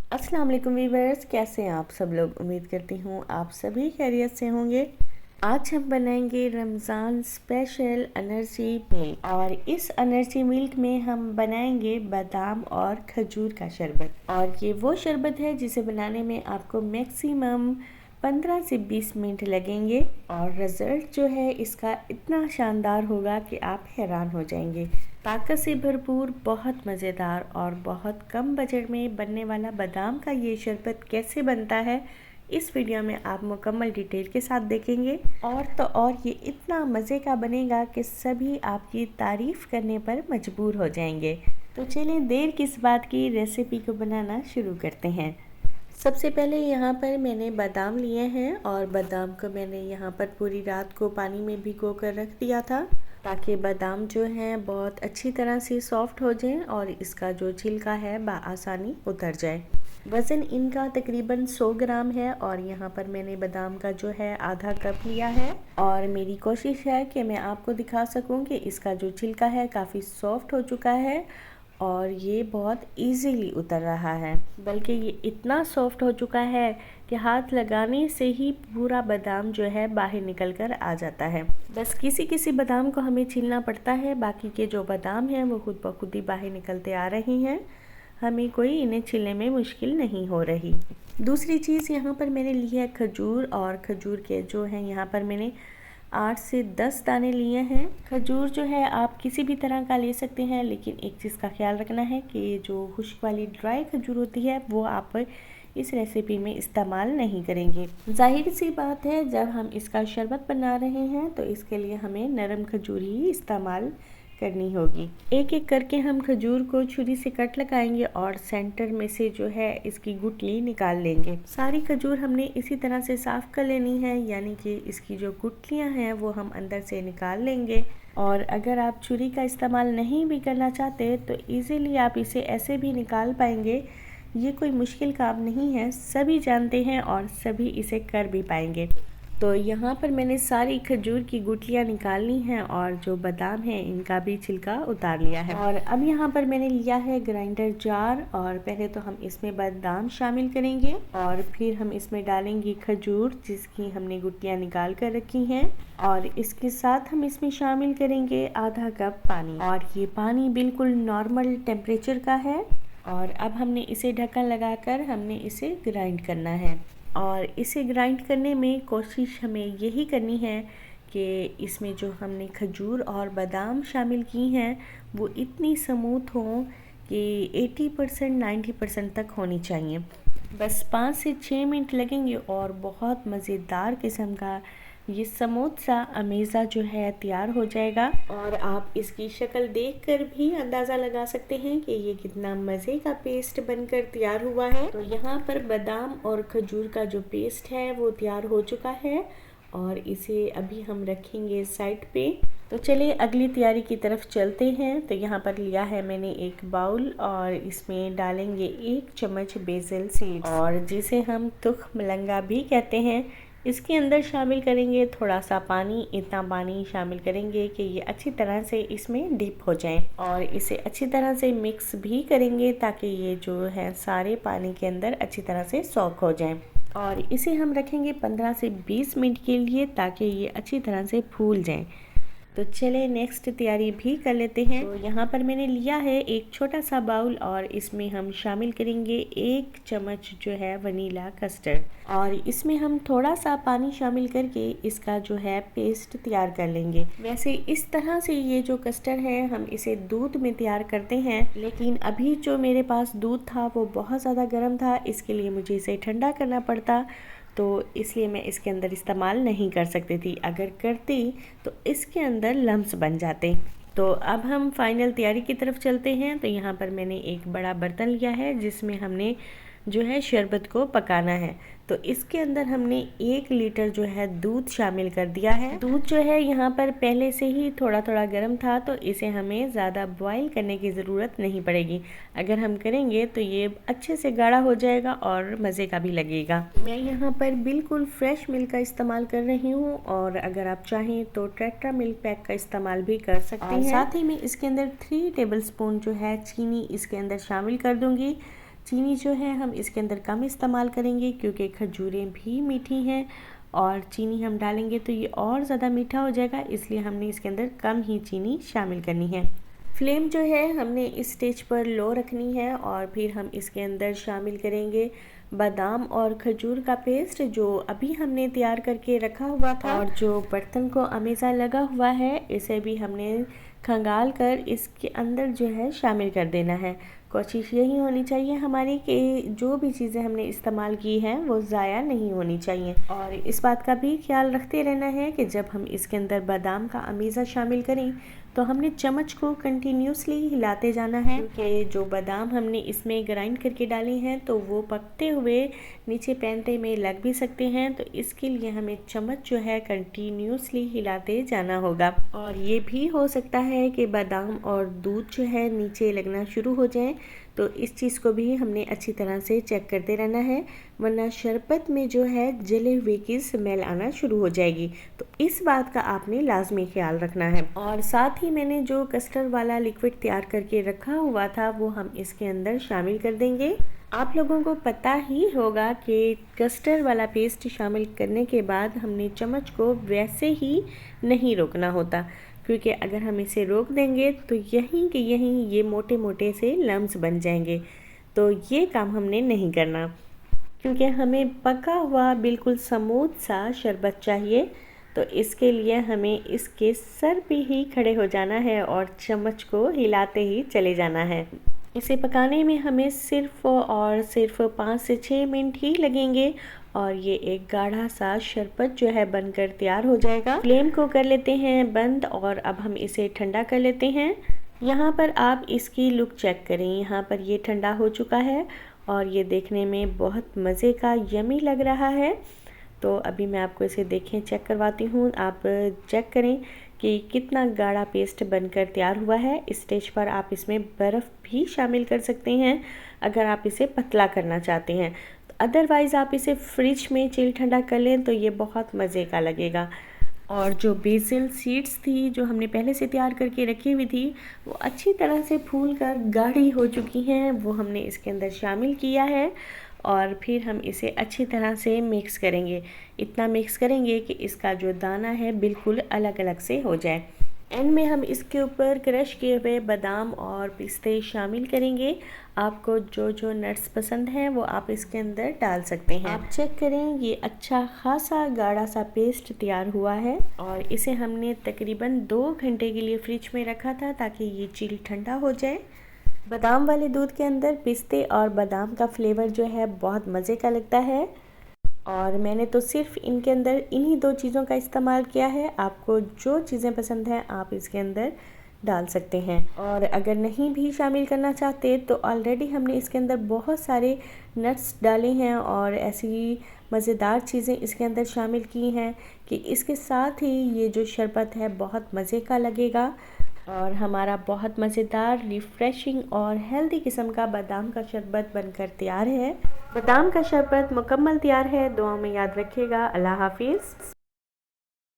अस्सलाम वालेकुम वीवर्स, कैसे हैं आप सब लोग। उम्मीद करती हूँ आप सभी खैरियत से होंगे। आज हम बनाएंगे रमज़ान स्पेशल एनर्जी मिल्क और इस एनर्जी मिल्क में हम बनाएंगे बादाम और खजूर का शरबत। और ये वो शरबत है जिसे बनाने में आपको मैक्सिमम 15 से 20 मिनट लगेंगे और रिज़ल्ट जो है इसका इतना शानदार होगा कि आप हैरान हो जाएंगे। ताकत से भरपूर, बहुत मज़ेदार और बहुत कम बजट में बनने वाला बादाम का ये शरबत कैसे बनता है इस वीडियो में आप मुकम्मल डिटेल के साथ देखेंगे। और तो और ये इतना मज़े का बनेगा कि सभी आपकी तारीफ़ करने पर मजबूर हो जाएंगे। तो चलिए देर किस बात की, रेसिपी को बनाना शुरू करते हैं। सबसे पहले यहाँ पर मैंने बादाम लिए हैं और बादाम को मैंने यहाँ पर पूरी रात को पानी में भिगो कर रख दिया था ताकि बादाम जो हैं बहुत अच्छी तरह से सॉफ्ट हो जाएं और इसका जो छिलका है बआसानी उतर जाए। वज़न इनका तकरीबन 100 ग्राम है और यहाँ पर मैंने बादाम का जो है आधा कप लिया है और मेरी कोशिश है कि मैं आपको दिखा सकूँ कि इसका जो छिलका है काफ़ी सॉफ्ट हो चुका है और ये बहुत इजीली उतर रहा है, बल्कि ये इतना सॉफ्ट हो चुका है कि हाथ लगाने से ही पूरा बादाम जो है बाहर निकल कर आ जाता है। बस किसी किसी बादाम को हमें छीलना पड़ता है, बाकी के जो बादाम हैं वो खुद ब खुद ही बाहर निकलते आ रहे हैं, हमें कोई इन्हें छीलने में मुश्किल नहीं हो रही। दूसरी चीज़ यहाँ पर मैंने ली है खजूर और खजूर के जो हैं यहाँ पर मैंने 8 से 10 दाने लिए हैं। खजूर जो है आप किसी भी तरह का ले सकते हैं, लेकिन एक चीज़ का ख्याल रखना है कि जो खुश्क वाली ड्राई खजूर होती है वो आप इस रेसिपी में इस्तेमाल नहीं करेंगे। जाहिर सी बात है जब हम इसका शरबत बना रहे हैं तो इसके लिए हमें नरम खजूर ही इस्तेमाल करनी होगी। एक एक करके हम खजूर को छुरी से कट लगाएंगे और सेंटर में से जो है इसकी गुठली निकाल लेंगे। सारी खजूर हमने इसी तरह से साफ़ कर लेनी है, यानी कि इसकी जो गुठलियाँ हैं वो हम अंदर से निकाल लेंगे। और अगर आप छुरी का इस्तेमाल नहीं भी करना चाहते तो इजीली आप इसे ऐसे भी निकाल पाएंगे। ये कोई मुश्किल काम नहीं है, सभी जानते हैं और सभी इसे कर भी पाएंगे। तो यहाँ पर मैंने सारी खजूर की गुठलियाँ निकाल ली हैं और जो बादाम है इनका भी छिलका उतार लिया है। और अब यहाँ पर मैंने लिया है ग्राइंडर जार और पहले तो हम इसमें बादाम शामिल करेंगे और फिर हम इसमें डालेंगे खजूर जिसकी हमने गुठलियाँ निकाल कर रखी हैं और इसके साथ हम इसमें शामिल करेंगे आधा कप पानी और ये पानी बिल्कुल नॉर्मल टेम्परेचर का है। और अब हमने इसे ढक्कन लगाकर हमने इसे ग्राइंड करना है और इसे ग्राइंड करने में कोशिश हमें यही करनी है कि इसमें जो हमने खजूर और बादाम शामिल की हैं वो इतनी स्मूथ हों कि 80% 90% तक होनी चाहिए। बस 5 से 6 मिनट लगेंगे और बहुत मज़ेदार किस्म का ये स्मूथ सा अमेज़ा जो है तैयार हो जाएगा। और आप इसकी शक्ल देखकर भी अंदाज़ा लगा सकते हैं कि ये कितना मज़े का पेस्ट बनकर तैयार हुआ है। तो यहाँ पर बादाम और खजूर का जो पेस्ट है वो तैयार हो चुका है और इसे अभी हम रखेंगे साइड पे। तो चलिए अगली तैयारी की तरफ चलते हैं। तो यहाँ पर लिया है मैंने एक बाउल और इसमें डालेंगे 1 चम्मच बेसिल सीड्स और जिसे हम तुख मलंगा भी कहते हैं। इसके अंदर शामिल करेंगे थोड़ा सा पानी, इतना पानी शामिल करेंगे कि ये अच्छी तरह से इसमें डिप हो जाए और इसे अच्छी तरह से मिक्स भी करेंगे ताकि ये जो है सारे पानी के अंदर अच्छी तरह से सॉक हो जाए। और इसे हम रखेंगे 15 से 20 मिनट के लिए ताकि ये अच्छी तरह से फूल जाए। तो चले नेक्स्ट तैयारी भी कर लेते हैं। तो यहाँ पर मैंने लिया है एक छोटा सा बाउल और इसमें हम शामिल करेंगे 1 चम्मच जो है वनीला कस्टर्ड और इसमें हम थोड़ा सा पानी शामिल करके इसका जो है पेस्ट तैयार कर लेंगे। वैसे इस तरह से ये जो कस्टर्ड है हम इसे दूध में तैयार करते हैं, लेकिन अभी जो मेरे पास दूध था वो बहुत ज़्यादा गर्म था, इसके लिए मुझे इसे ठंडा करना पड़ता, तो इसलिए मैं इसके अंदर इस्तेमाल नहीं कर सकती थी। अगर करती तो इसके अंदर लम्स बन जाते। तो अब हम फाइनल तैयारी की तरफ चलते हैं। तो यहाँ पर मैंने एक बड़ा बर्तन लिया है जिसमें हमने जो है शरबत को पकाना है। तो इसके अंदर हमने 1 लीटर जो है दूध शामिल कर दिया है। दूध जो है यहाँ पर पहले से ही थोड़ा थोड़ा गर्म था, तो इसे हमें ज़्यादा बॉईल करने की ज़रूरत नहीं पड़ेगी। अगर हम करेंगे तो ये अच्छे से गाढ़ा हो जाएगा और मज़े का भी लगेगा। मैं यहाँ पर बिल्कुल फ्रेश मिल्क का इस्तेमाल कर रही हूँ और अगर आप चाहें तो टेट्रा मिल्क पैक का इस्तेमाल भी कर सकते हैं। साथ ही मैं इसके अंदर 3 टेबल स्पून जो है चीनी इसके अंदर शामिल कर दूँगी। चीनी जो है हम इसके अंदर कम इस्तेमाल करेंगे क्योंकि खजूरें भी मीठी हैं और चीनी हम डालेंगे तो ये और ज़्यादा मीठा हो जाएगा, इसलिए हमने इसके अंदर कम ही चीनी शामिल करनी है। फ्लेम जो है हमने इस स्टेज पर लो रखनी है और फिर हम इसके अंदर शामिल करेंगे बादाम और खजूर का पेस्ट जो अभी हमने तैयार करके रखा हुआ था, और जो बर्तन को अमेज़ा लगा हुआ है इसे भी हमने खंगाल कर इसके अंदर जो है शामिल कर देना है। कोशिश यही होनी चाहिए हमारी कि जो भी चीज़ें हमने इस्तेमाल की हैं वो ज़ाया नहीं होनी चाहिए, और इस बात का भी ख्याल रखते रहना है कि जब हम इसके अंदर बादाम का अमीज़ा शामिल करें तो हमने चम्मच को कंटिन्यूसली हिलाते जाना है कि जो बादाम हमने इसमें ग्राइंड करके डाले हैं तो वो पकते हुए नीचे पैंते में लग भी सकते हैं, तो इसके लिए हमें चम्मच जो है कंटिन्यूसली हिलाते जाना होगा। और ये भी हो सकता है कि बादाम और दूध जो है नीचे लगना शुरू हो जाए, तो इस चीज़ को भी हमने अच्छी तरह से चेक करते रहना है, वरना शरबत में जो है जले हुए की स्मेल आना शुरू हो जाएगी। तो इस बात का आपने लाजमी ख्याल रखना है। और साथ ही मैंने जो कस्टर्ड वाला लिक्विड तैयार करके रखा हुआ था वो हम इसके अंदर शामिल कर देंगे। आप लोगों को पता ही होगा कि कस्टर्ड वाला पेस्ट शामिल करने के बाद हमने चम्मच को वैसे ही नहीं रोकना होता, क्योंकि अगर हम इसे रोक देंगे तो यहीं के यहीं ये मोटे मोटे से लम्स बन जाएंगे। तो ये काम हमने नहीं करना, क्योंकि हमें पका हुआ बिल्कुल स्मूथ सा शरबत चाहिए। तो इसके लिए हमें इसके सर पे ही खड़े हो जाना है और चम्मच को हिलाते ही चले जाना है। इसे पकाने में हमें सिर्फ़ और सिर्फ 5 से 6 मिनट ही लगेंगे और ये एक गाढ़ा सा शरबत जो है बनकर तैयार हो जाएगा। फ्लेम को कर लेते हैं बंद और अब हम इसे ठंडा कर लेते हैं। यहाँ पर आप इसकी लुक चेक करें, यहाँ पर ये ठंडा हो चुका है और ये देखने में बहुत मज़े का यमी लग रहा है। तो अभी मैं आपको इसे देखें चेक करवाती हूँ, आप चेक करें कि कितना गाढ़ा पेस्ट बनकर तैयार हुआ है। इस स्टेज पर आप इसमें बर्फ़ भी शामिल कर सकते हैं अगर आप इसे पतला करना चाहते हैं। अदरवाइज़ आप इसे फ्रिज में चिल ठंडा कर लें तो ये बहुत मज़े का लगेगा। और जो बेसिल सीड्स थी जो हमने पहले से तैयार करके रखी हुई थी वो अच्छी तरह से फूल कर गाढ़ी हो चुकी हैं, वो हमने इसके अंदर शामिल किया है और फिर हम इसे अच्छी तरह से मिक्स करेंगे। इतना मिक्स करेंगे कि इसका जो दाना है बिल्कुल अलग अलग से हो जाए। एंड में हम इसके ऊपर क्रश किए हुए बादाम और पिस्ते शामिल करेंगे। आपको जो जो नट्स पसंद हैं वो आप इसके अंदर डाल सकते हैं। आप चेक करें, ये अच्छा खासा गाढ़ा सा पेस्ट तैयार हुआ है और इसे हमने तकरीबन 2 घंटे के लिए फ्रिज में रखा था ताकि ये चिल ठंडा हो जाए। बादाम वाले दूध के अंदर पिस्ते और बादाम का फ्लेवर जो है बहुत मज़े का लगता है और मैंने तो सिर्फ इनके अंदर इन्हीं 2 चीज़ों का इस्तेमाल किया है। आपको जो चीज़ें पसंद हैं आप इसके अंदर डाल सकते हैं, और अगर नहीं भी शामिल करना चाहते तो ऑलरेडी हमने इसके अंदर बहुत सारे नट्स डाले हैं और ऐसी मज़ेदार चीज़ें इसके अंदर शामिल की हैं कि इसके साथ ही ये जो शरबत है बहुत मज़े का लगेगा और हमारा बहुत मज़ेदार, रिफ़्रेशिंग और हेल्दी किस्म का बादाम का शरबत बनकर तैयार है। बादाम का शरबत मुकम्मल तैयार है। दुआ में याद रखिएगा। अल्लाह हाफिज़।